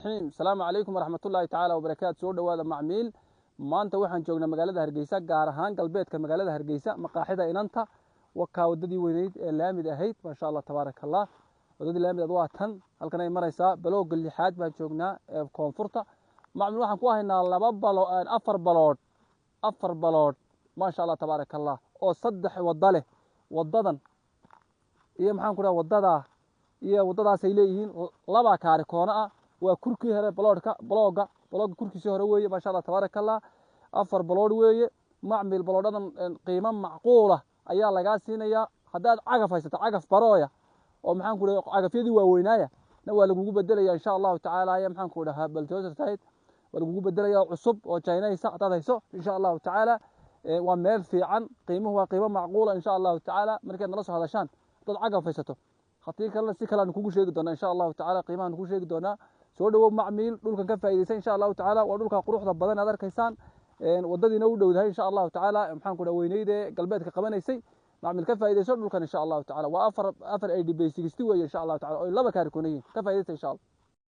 السلام عليكم ورحمة الله تعالى وبركاته. سو دhowaada macmiil maanta waxaan joognaa magaalada Hargeysa, gaar ahaan galbeedka magaalada Hargeysa, maqaaxida inanta wakaa wadadii weyneyd ee laamid ahayd. ma sha Allah tabarakallah, wadadii laamid waa tan halkan ay maraysaa. balooga lixaad baan joognaa ee koonfurta. macmiil waxaan ku haynaa afar balood ma sha Allah tabarakallah oo saddex wada leh. wadadan iyo maxaan ku dhahaa wadadaas ay leeyihiin laba kaari koona ah. waa kurkii hore balooga kurkiisii hore weeye. ma sha Allah tabarakallah, afar balood weeye macmiil. baloodadan qiimo macquul ah ayaa lagaa siinayaa. haddaad cagaf haysato, cagaf barooya oo maxaan ku dhahaa cagafyadii waaweynaaya na waa lagugu bedelayaa insha Allahu tacaala. ayaa maxaan ku dhahaa baltooser tahayd waa lagugu bedelayaa cusub oo jaynaysa haddaad hayso insha Allahu tacaala. waa meel fiican, qiimuhu waa qiimo macquula insha Allahu tacaala. markaad nala soo hadashaan haddaad cagaf haysato, haddii kalena si kale aan kugu sheegi doonaa insha Allahu tacaala. qiimahan kugu sheegi doonaa. soo dhawow macmiil, dhulkan ka faa'iideysan insha Allahu tacaala. waa dhulka quruxda badan aad arkaysaan, wadadiina u dhowdahay insha Allahu tacaala. maxaan ku dhahaa weyneyde galbeedka qabanaysay. macmiil ka faa'iideyso dhulkan insha Allahu tacaala. waa afar ADB 60 weeye insha Allahu tacaala oo laba kaari koonayeen. ka faa'iideysta insha Allah.